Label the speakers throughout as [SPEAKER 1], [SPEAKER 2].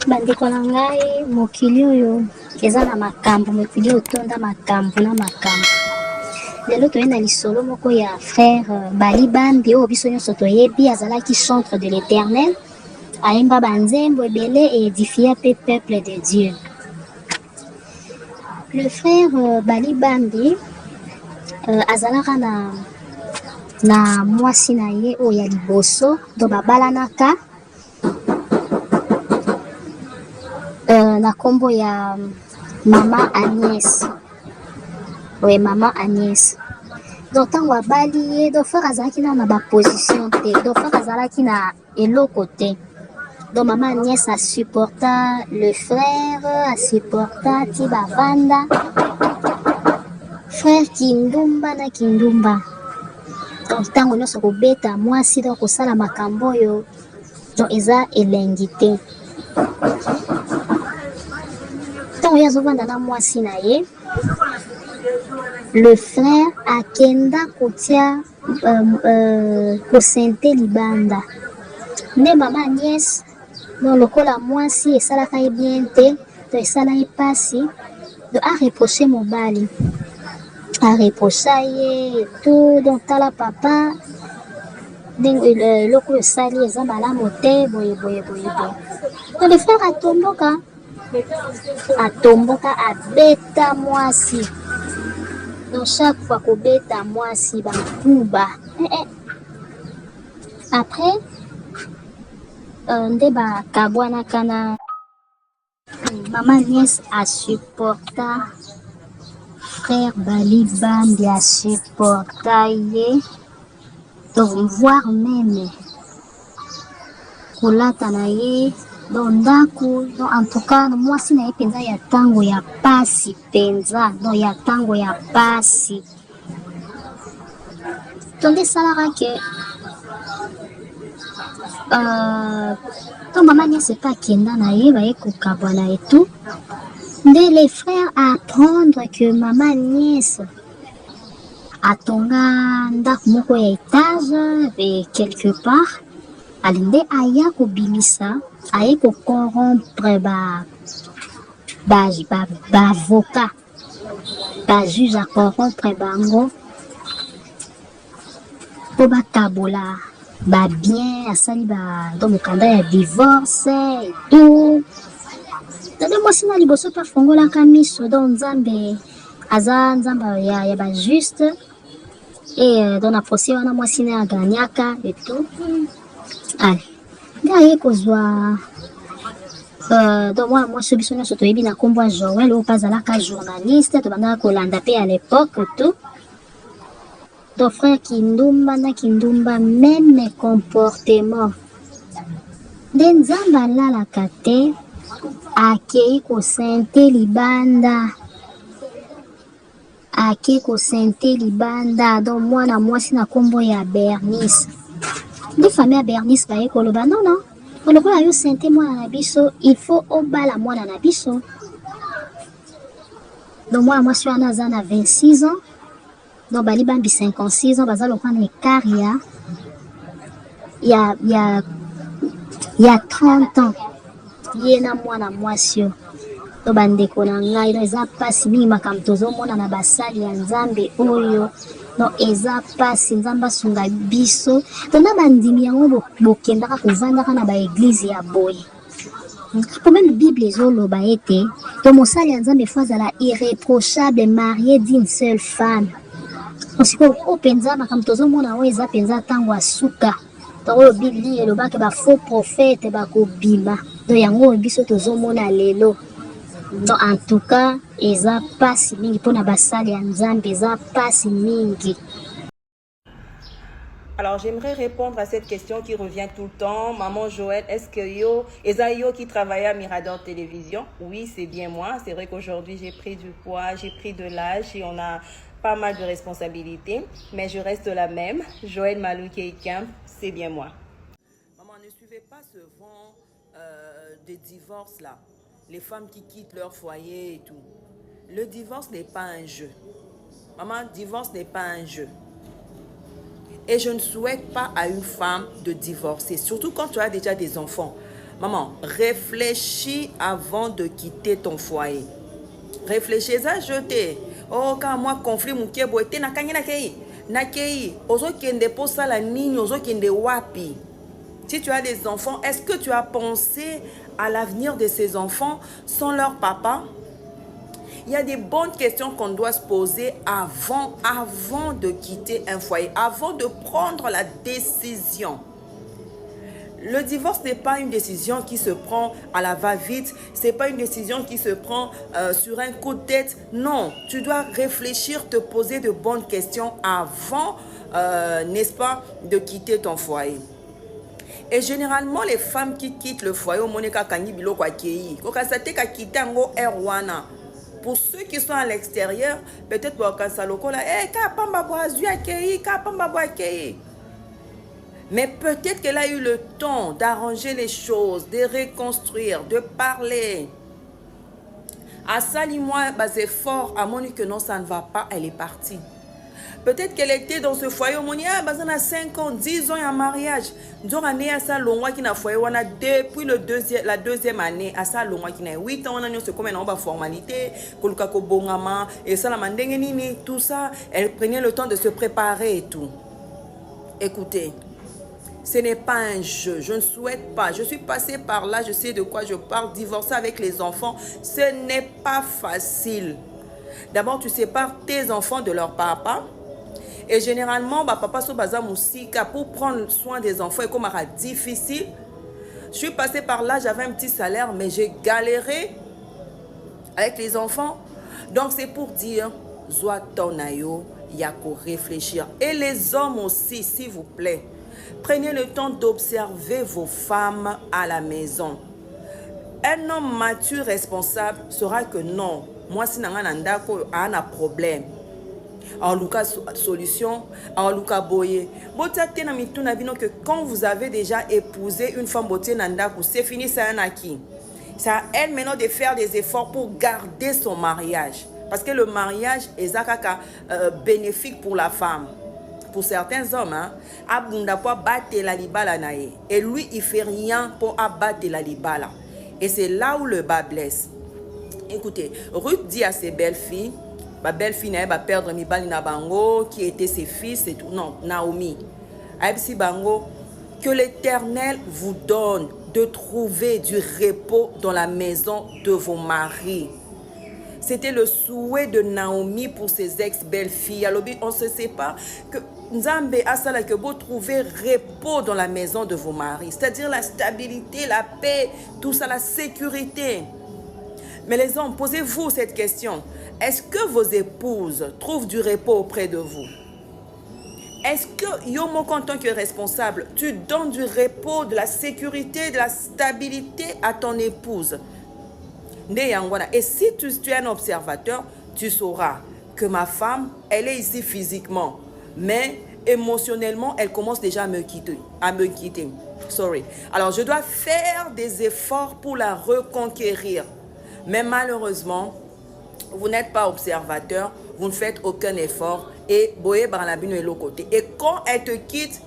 [SPEAKER 1] bandeko na ngai mokili oyo eza na makambo mokili otonda makambo na makambo lelo toye na lisolo moko ya frère Bali Bambi oyo biso nyonso toyebi azalaki chantre de l'éternel ayemba banzembo ebele et édifia pe peuple de Dieu. Le frère Bali Bambi azalaka na mwasi na ye oyo ya liboso do babalanaka na kombo ya Mama Agnès. Oui, Maman Agnès. Donc, tant que bali, donc frère azalaki na ba position te. Donc frère azalaki na eloko te. Donc Maman Agnès a supporta le frère, a supporta ti bavanda. Frère Kindumba na Kindumba. Donc tango nyonso kobeta mwasi donc kosala makambo oyo donc eza elengi te. Tango yazovanda na mwasi na ye, le frère akenda kotia kosente libanda. Nde Mama Agnès donc lokola mwasi esalaka ye bien te, to esala ye pasi, donc a reproché mobali. A reproché ye tout, donc tala papa loko esali eza malamu te, boye. Donc le frère atomboka abeta mwasi. Donc chaque fois kobeta mwasi bakuba. Après nde bakabwanaka na Maman Agnès a supporta frère Bali Bambi, a supporta ye, donc voire même kolata na ye donc ndako. Donc en tout cas mwasi na ye penza ya tango ya pasi penza, donc ya tango ya pasi. Donc nde esalaka ke donc Maman Agnès epa akenda na ye baye kokabwana et tout. Nde les frères apprendre que Maman Agnès atonga ndako moko ya étage et quelque part alinde aya kobimisa aye kocorrompre avocat bajuge acorrompre bango po bakabola babien asali do mokanda ya divorce et tout. Tade mwasi na liboso pa fongolaka miso donc nzambe aza nzamba ya bajuste et donc na procès wana mwasi na aganyaka et tout. Allez, nde aye kozwa donc mwana mwasi biso nyonso toyebi na kombo ya Joël oyo mpe azalaka journaliste tobandaka kolanda mpe à l'époque tout. Donc frère Kindumba na Kindumba même comportement nde nzambe alalaka te akei kosente libanda. Ake kosente libanda donc mwana mwasi na kombo ya Bernice. Nde famille ya Bernice baye koloba non olokola yo sente mwana na biso il faut obala mwana na biso. Donc mwana mwasi wana aza na 26 ans donc Bali Bambi 56 ans baza lokola na écart ya 30 ans ye na mwana mwasi yo. To bandeko na ngai no eza pasi mingi makambo tozomona na basali ya nzambe oyo no eza pasi nzambe asunga biso to na bandimi yango bokendaka kovandaka na baeglize ya boye. Po même Bible ezoloba ete to mosali ya nzambe fo azala irréprochable marié d'une seule femme. Osiko openza makambo tozomona oyo eza penza ntango asuka to oyo Bible elobaka ba faux prophète bakobima to yango oyo biso tozomona lelo. Donc en tout cas eza pasi mingi pona basali ya nzambe eza pasi mingi.
[SPEAKER 2] Alors j'aimerais répondre à cette question qui revient tout le temps. Maman Joël, est-ce que yo qui travaillait à Mirador Télévision? Oui, c'est bien moi. C'est vrai qu'aujourd'hui j'ai pris du poids, j'ai pris de l'âge et on a pas mal de responsabilités, mais je reste la même. Joël Maloukeikam, c'est bien moi. Maman, ne suivez pas ce vent de divorce là. Les femmes qui quittent leur foyer et tout. Le divorce n'est pas un jeu. Maman, divorce n'est pas un jeu. Et je ne souhaite pas à une femme de divorcer, surtout quand tu as déjà des enfants. Maman, réfléchis avant de quitter ton foyer. Réfléchis à jeter. Oh, quand moi, conflit, mon kebo était na kangi na kei. Na kei. Ozo kende posa la nini, ozo kende wapi. Si tu as des enfants, est-ce que tu as pensé à l'avenir de ces enfants sans leur papa? Il y a des bonnes questions qu'on doit se poser avant de quitter un foyer, avant de prendre la décision. Le divorce n'est pas une décision qui se prend à la va-vite, c'est pas une décision qui se prend sur un coup de tête. Non, tu dois réfléchir, te poser de bonnes questions avant, n'est-ce pas, de quitter ton foyer. Et généralement, les femmes qui quittent le foyer, au Monika Kangi Bilo Kwakeyi, Kokasateka Kitango Erwana. Pour ceux qui sont à l'extérieur, peut-être pour Kansaloko là, Kapamba Boazu Akeyi, Kapamba Boakeyi. Mais peut-être qu'elle a eu le temps d'arranger les choses, de reconstruire, de parler. À Salimois, c'est fort, à mon que non, ça ne va pas, elle est partie. Peut-être qu'elle était dans ce foyer, on a 5 ans, 10 ans en mariage. Nous avons né à ça, qui n'a foyer, on a depuis la deuxième année, à ça, qui n'a 8 ans, on a eu ce comme une formalité, et ça, la mandengeni, tout ça, elle prenait le temps de se préparer et tout. Écoutez. Ce n'est pas un jeu, je ne souhaite pas. Je suis passée par là, je sais de quoi je parle. Divorcer avec les enfants, ce n'est pas facile. D'abord, tu sépares tes enfants de leur papa. Et généralement, papa so baza musika pour prendre soin des enfants est comme difficile. Je suis passée par là, j'avais un petit salaire, mais j'ai galéré avec les enfants. Donc, c'est pour dire, Zoa tonayo, yako réfléchir. Et les hommes aussi, s'il vous plaît. Prenez le temps d'observer vos femmes à la maison. Un homme mature, responsable, saura que non. Moi, si nanda ko a un problème. En Lucas solution, en Lucas boye. Que quand vous avez déjà épousé une femme beauté nanda, c'est fini, c'est un acquis. C'est à elle maintenant de faire des efforts pour garder son mariage. Parce que le mariage est bénéfique pour la femme. Pour certains hommes, et lui, il fait rien pour abattre la libala. Et c'est là où le bas blesse. Écoutez, Ruth dit à ses belles-filles, ma belle-fille n'a perdre Mibali Nabango, qui était ses fils et tout. Non, Naomi. Bango, que l'Éternel vous donne de trouver du repos dans la maison de vos maris. C'était le souhait de Naomi pour ses ex-belles-filles. Alors, on se sépare que Nzambe asala que vous trouvez repos dans la maison de vos maris. C'est-à-dire la stabilité, la paix, tout ça, la sécurité. Mais les hommes, posez-vous cette question. Est-ce que vos épouses trouvent du repos auprès de vous? Est-ce que, Yomo, en tant que responsable, tu donnes du repos, de la sécurité, de la stabilité à ton épouse? Et si tu es un observateur, tu sauras que ma femme, elle est ici physiquement, mais émotionnellement, elle commence déjà à me quitter. Sorry. Alors, je dois faire des efforts pour la reconquérir. Mais malheureusement, vous n'êtes pas observateur, vous ne faites aucun effort. Et Boé Barnabino est l'autre côté. Et quand elle te quitte,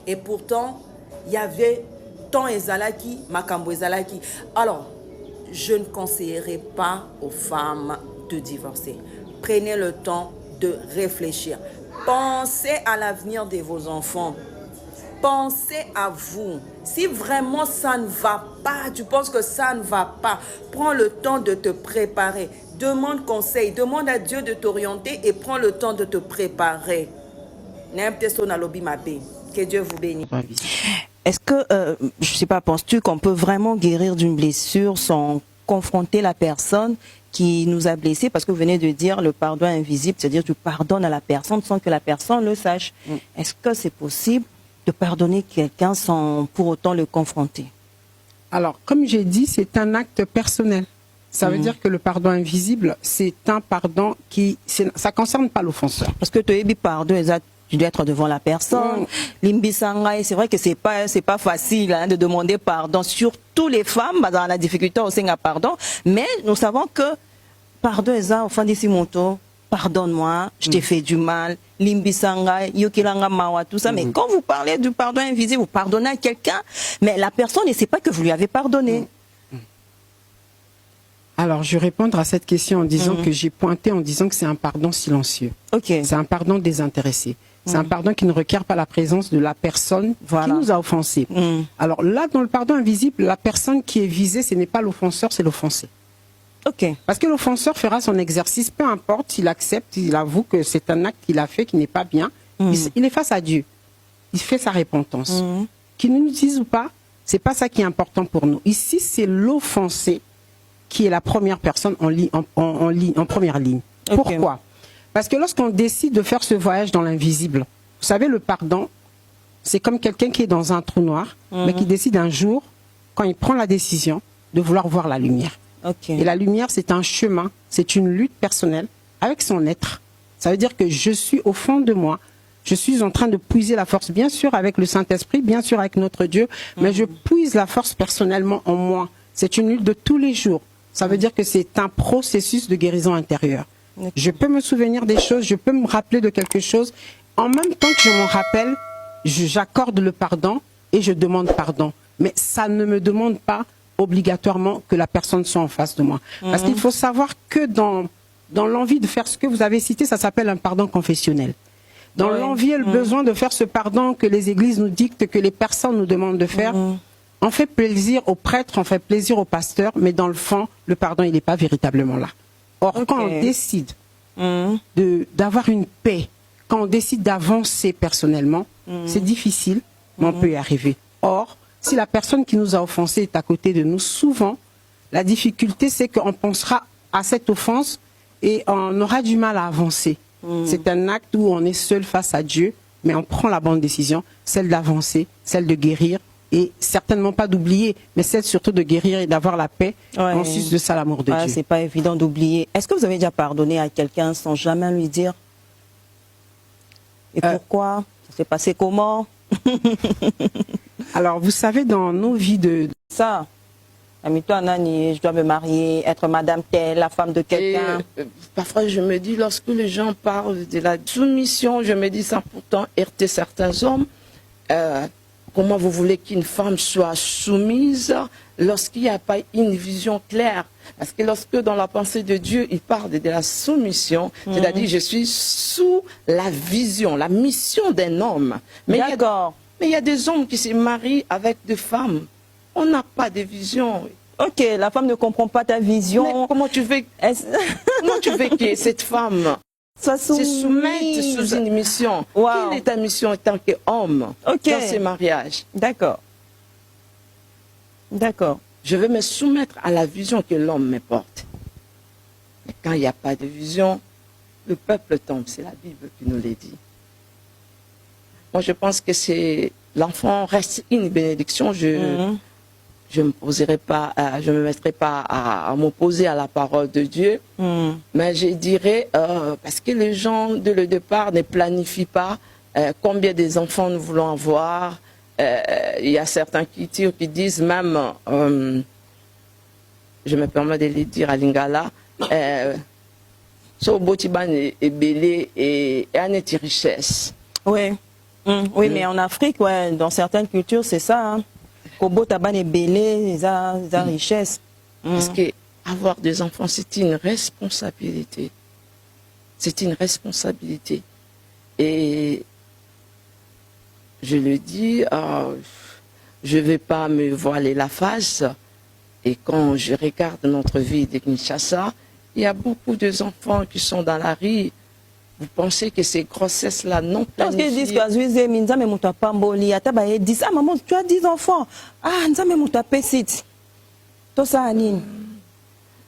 [SPEAKER 2] et pourtant, il y avait tant ezalaki, makambo ezalaki. Alors, je ne conseillerais pas aux femmes de divorcer. Prenez le temps de réfléchir. Pensez à l'avenir de vos enfants. Pensez à vous. Si vraiment ça ne va pas, tu penses que ça ne va pas, prends le temps de te préparer. Demande conseil, demande à Dieu de t'orienter et prends le temps de te préparer. Que Dieu vous bénisse.
[SPEAKER 3] Est-ce que, je ne sais pas, penses-tu qu'on peut vraiment guérir d'une blessure sans confronter la personne qui nous a blessés? Parce que vous venez de dire le pardon invisible, c'est-à-dire tu pardonnes à la personne sans que la personne le sache. Est-ce que c'est possible de pardonner quelqu'un sans pour autant le confronter?
[SPEAKER 4] Alors, comme j'ai dit, c'est un acte personnel. Ça veut dire que le pardon invisible, c'est un pardon qui... ça ne concerne pas l'offenseur.
[SPEAKER 3] Parce que tu as pardon, tu dois être devant la personne. Limbisanga, c'est vrai que c'est pas facile de demander pardon. Surtout les femmes, dans la difficulté aussi, pardon. Mais nous savons que pardon est au fond d'ici moto. pardonne-moi, je t'ai fait du mal, limbisanga, yokilanga mawa, tout ça. Mais quand vous parlez du pardon invisible, vous pardonnez à quelqu'un, mais la personne ne sait pas que vous lui avez pardonné.
[SPEAKER 4] Alors, je vais répondre à cette question en disant que j'ai pointé en disant que c'est un pardon silencieux.
[SPEAKER 3] Ok.
[SPEAKER 4] C'est un pardon désintéressé. C'est un pardon qui ne requiert pas la présence de la personne qui nous a offensés. Alors là, dans le pardon invisible, la personne qui est visée, ce n'est pas l'offenseur, c'est l'offensé.
[SPEAKER 3] Ok.
[SPEAKER 4] Parce que l'offenseur fera son exercice, peu importe s'il accepte, il avoue que c'est un acte qu'il a fait qui n'est pas bien. Il est face à Dieu. Il fait sa repentance. Qu'il nous dise ou pas, c'est pas ça qui est important pour nous. Ici, c'est l'offensé qui est la première personne en première ligne.
[SPEAKER 3] Okay.
[SPEAKER 4] Pourquoi? Parce que lorsqu'on décide de faire ce voyage dans l'invisible, vous savez, le pardon, c'est comme quelqu'un qui est dans un trou noir, mais qui décide un jour, quand il prend la décision, de vouloir voir la lumière.
[SPEAKER 3] Okay.
[SPEAKER 4] Et la lumière, c'est un chemin, c'est une lutte personnelle avec son être. Ça veut dire que je suis au fond de moi, je suis en train de puiser la force, bien sûr avec le Saint-Esprit, bien sûr avec notre Dieu, mais je puise la force personnellement en moi. C'est une lutte de tous les jours. Ça veut dire que c'est un processus de guérison intérieure. Je peux me souvenir des choses, je peux me rappeler de quelque chose. En même temps que je m'en rappelle, j'accorde le pardon et je demande pardon. Mais ça ne me demande pas obligatoirement que la personne soit en face de moi. Parce qu'il faut savoir que dans l'envie de faire ce que vous avez cité, ça s'appelle un pardon confessionnel. Dans l'envie et le besoin de faire ce pardon que les églises nous dictent, que les personnes nous demandent de faire, on fait plaisir aux prêtres, on fait plaisir aux pasteurs, mais dans le fond, le pardon, il n'est pas véritablement là. Or, quand on décide d'avoir une paix, quand on décide d'avancer personnellement, c'est difficile, mais on peut y arriver. Or, si la personne qui nous a offensés est à côté de nous, souvent, la difficulté, c'est qu'on pensera à cette offense et on aura du mal à avancer. C'est un acte où on est seul face à Dieu, mais on prend la bonne décision, celle d'avancer, celle de guérir, et certainement pas d'oublier, mais celle surtout de guérir et d'avoir la paix. Ensuite de ça, l'amour de Dieu.
[SPEAKER 3] C'est pas évident d'oublier. Est-ce que vous avez déjà pardonné à quelqu'un sans jamais lui dire? Et pourquoi? Ça s'est passé comment?
[SPEAKER 4] Alors, vous savez, dans nos vies de...
[SPEAKER 3] Ça, toi, Nani, je dois me marier, être madame telle, la femme de quelqu'un.
[SPEAKER 5] Parfois, je me dis, lorsque les gens parlent de la soumission, je me dis ça pourtant heurter certains hommes. Comment vous voulez qu'une femme soit soumise lorsqu'il n'y a pas une vision claire? Parce que lorsque dans la pensée de Dieu, il parle de la soumission, c'est-à-dire je suis sous la vision, la mission d'un homme. Mais il y a des hommes qui se marient avec des femmes. On n'a pas de vision.
[SPEAKER 3] Ok, la femme ne comprend pas ta vision.
[SPEAKER 5] Mais comment tu veux que cette femme se soumette sous une mission? Quelle est ta mission en tant qu'homme dans ce mariage?
[SPEAKER 3] D'accord. D'accord.
[SPEAKER 5] Je veux me soumettre à la vision que l'homme me porte. Mais quand il n'y a pas de vision, le peuple tombe. C'est la Bible qui nous l'a dit. Moi, je pense que l'enfant reste une bénédiction. Je me mettrai pas à m'opposer à la parole de Dieu, mais je dirais, parce que les gens, dès le départ, ne planifient pas combien des enfants nous voulons avoir. Il y a certains qui disent même, je me permets de le dire à Lingala, so botiban est belé et un richesse.
[SPEAKER 3] Oui. Oui, mais en Afrique, dans certaines cultures, c'est ça. Kobo taban est belé, ça richesse.
[SPEAKER 5] Parce que avoir des enfants, c'est une responsabilité. C'est une responsabilité. Et je le dis, je ne vais pas me voiler la face. Et quand je regarde notre vie de Kinshasa, il y a beaucoup d'enfants qui sont dans la rue. Vous pensez que ces grossesses-là non planifiées...
[SPEAKER 3] Parce qu'ils disent que ah maman, tu as 10 enfants. Ah, nzambe muta pesit. To ça anine.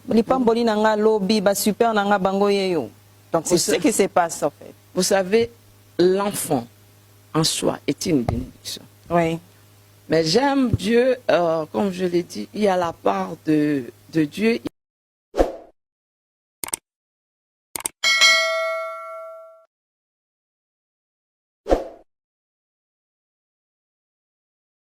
[SPEAKER 3] Li pamboli nanga lobby, ba super nanga bango yeyo. Donc c'est ce qui se passe en fait.
[SPEAKER 5] Vous savez, l'enfant en soi est une bénédiction.
[SPEAKER 3] Oui.
[SPEAKER 5] Mais j'aime Dieu, comme je l'ai dit, il y a la part de Dieu.